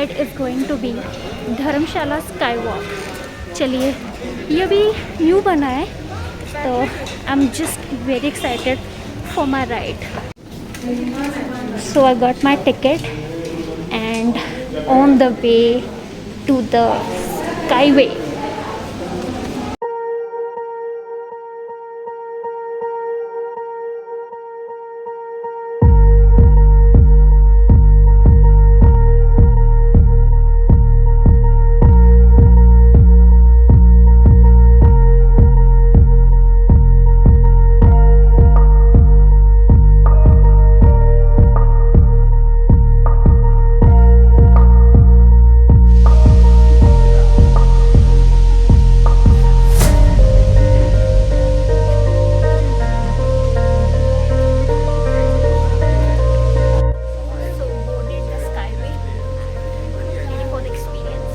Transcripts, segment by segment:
Highlight is going to be Dharamshala sky walk. चलिए, ये भी न्यू बना है, तो I am just very excited for my ride. So I got my ticket and on the way to the Skyway. So boarded the Skyway, waiting for the experience.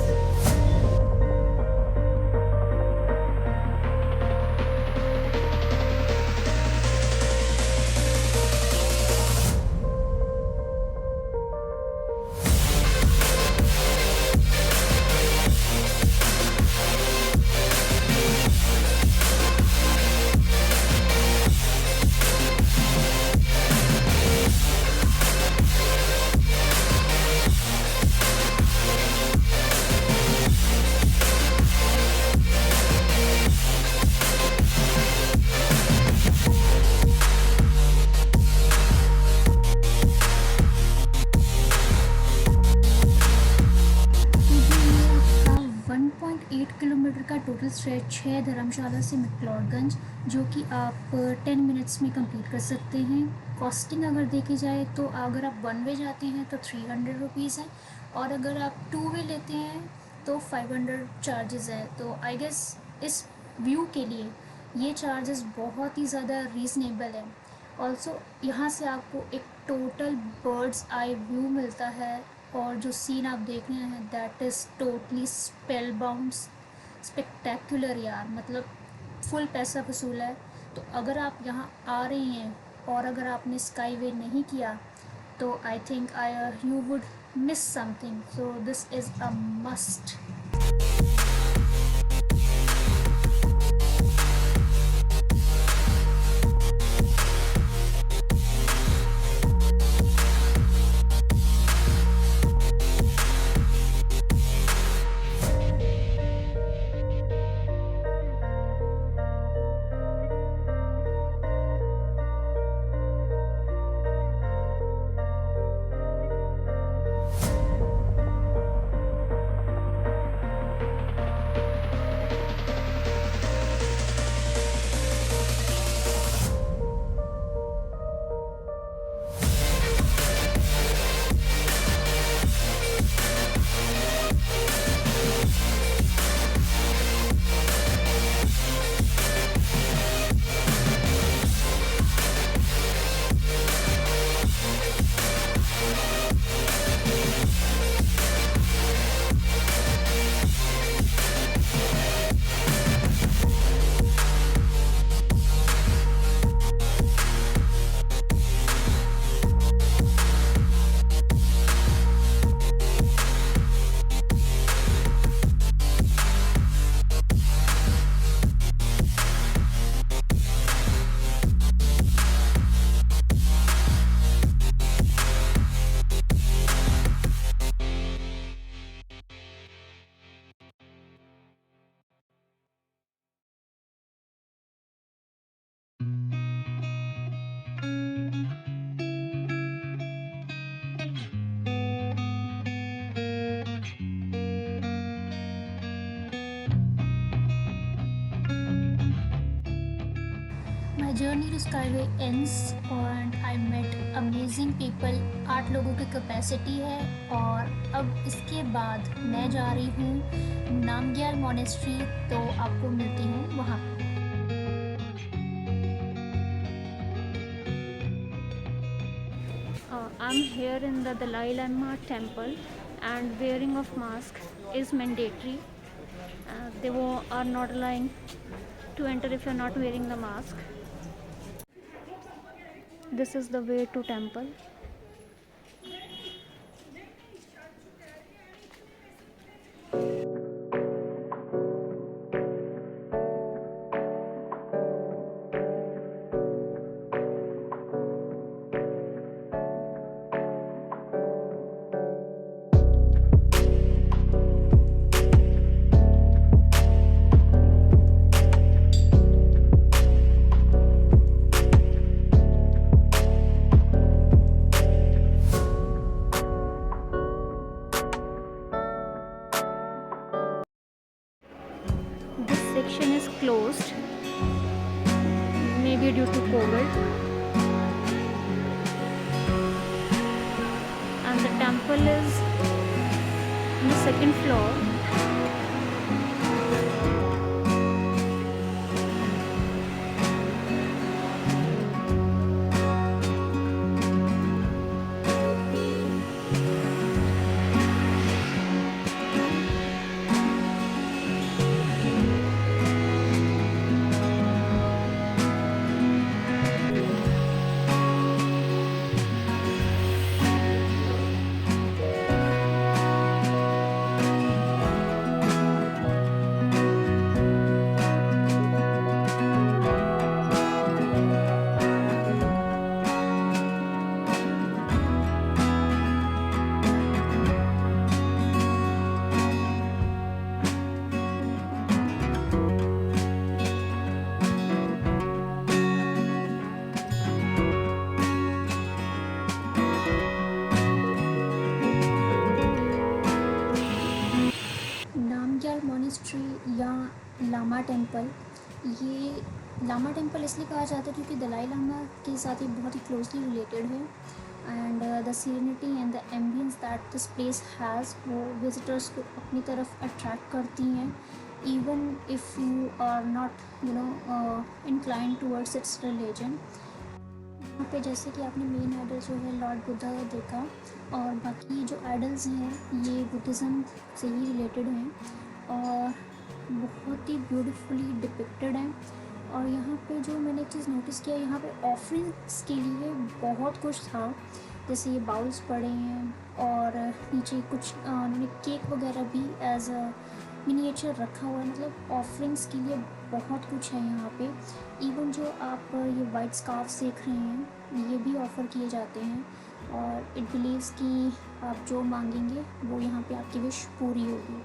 का 1.8 kilometre का total stretch है धर्मशाला से मैक्लोडगंज, जो कि आप 10 minutes में complete कर सकते हैं। कॉस्टिंग अगर देखी जाए तो अगर आप वन वे जाते हैं तो 300 रुपीज़ है, और अगर आप टू वे लेते हैं तो 500 चार्जेस है। तो आई गेस इस व्यू के लिए ये चार्जेस बहुत ही ज़्यादा रीज़नेबल है। ऑल्सो यहाँ से आपको एक टोटल बर्ड्स आई व्यू मिलता है, और जो सीन आप देख रहे हैं that is totally spell bound spectacular यार, मतलब फुल पैसा वसूल है। तो अगर आप यहाँ आ रहे हैं और अगर आपने स्काई वे नहीं किया तो I think you would miss something, so this is a must. My journey to Skyway ends and I met amazing people। 8 लोगों की कैपेसिटी है, और अब इसके बाद मैं जा रही हूँ नामग्याल मोनेस्ट्री, तो आपको मिलती हूँ वहाँ पे। I'm here in the Dalai Lama temple, and wearing of mask is mandatory. They are not allowing to enter if you're not wearing the mask. This is the way to temple. section is closed, maybe due to COVID, and the temple is on the second floor. Namgyal monastery या Lama temple, ये Lama temple इसलिए कहा जाता है क्योंकि दलाई लामा के साथ ये बहुत ही क्लोजली रिलेटेड है। And the serenity and the ambience that this place has वो विजिटर्स को अपनी तरफ अट्रैक्ट करती हैं, even if you are not incline towards its religion. यहाँ पे जैसे कि आपने मेन आइडल जो है लॉर्ड बुद्धा का देखा, और बाकी जो आइडल्स हैं ये बुद्धिज़्म से ही रिलेटेड हैं और बहुत ही ब्यूटीफुली डिपिक्टेड हैं। और यहाँ पे जो मैंने एक चीज़ नोटिस किया, यहाँ पे ऑफरिंग्स के लिए बहुत कुछ था, जैसे ये बाउल्स पड़े हैं और नीचे कुछ उन्होंने केक वगैरह भी एज अ मिनिएचर रखा हुआ है। मतलब ऑफरिंग्स के लिए बहुत कुछ है यहाँ पे। इवन जो आप ये वाइट स्कार्फ देख रहे हैं ये भी ऑफ़र किए जाते हैं, और इट बिलीव्स कि आप जो मांगेंगे वो यहाँ पे आपकी विश पूरी होगी।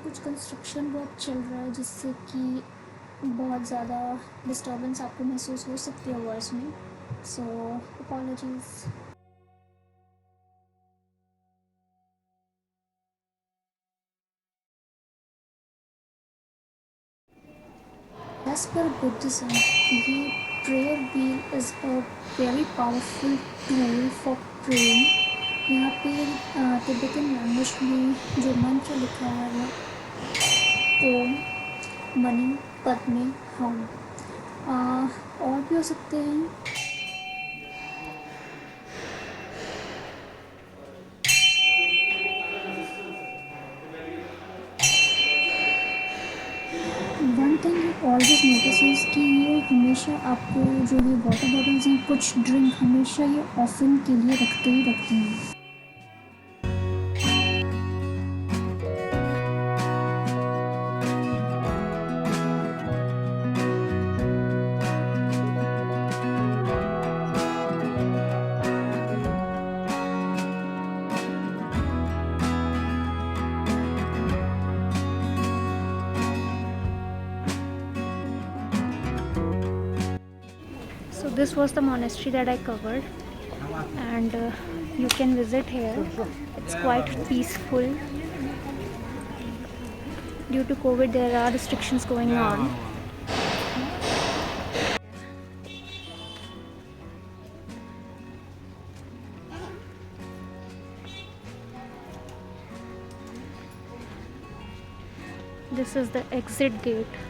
कुछ कंस्ट्रक्शन वर्क चल रहा है जिससे कि बहुत ज़्यादा डिस्टर्बेंस आपको महसूस हो सकती है वॉइस में, सो अपॉलॉजीज़। एज पर बुद्धिज्म, ये prayer wheel is a very powerful tool for praying. यहाँ पे तिब्बतन लैंग्वेज में जो मंत्र लिखा है ओम मनी पद्मे हम, और भी हो सकते हैं। One thing you always notice कि ये हमेशा आपको जो ये वाटर बॉटल्स हैं, कुछ ड्रिंक हमेशा ये ऑफरिंग के लिए रखते हैं। So this was the monastery that I covered, and you can visit here. It's quite peaceful. Due to COVID there are restrictions going on. This is the exit gate.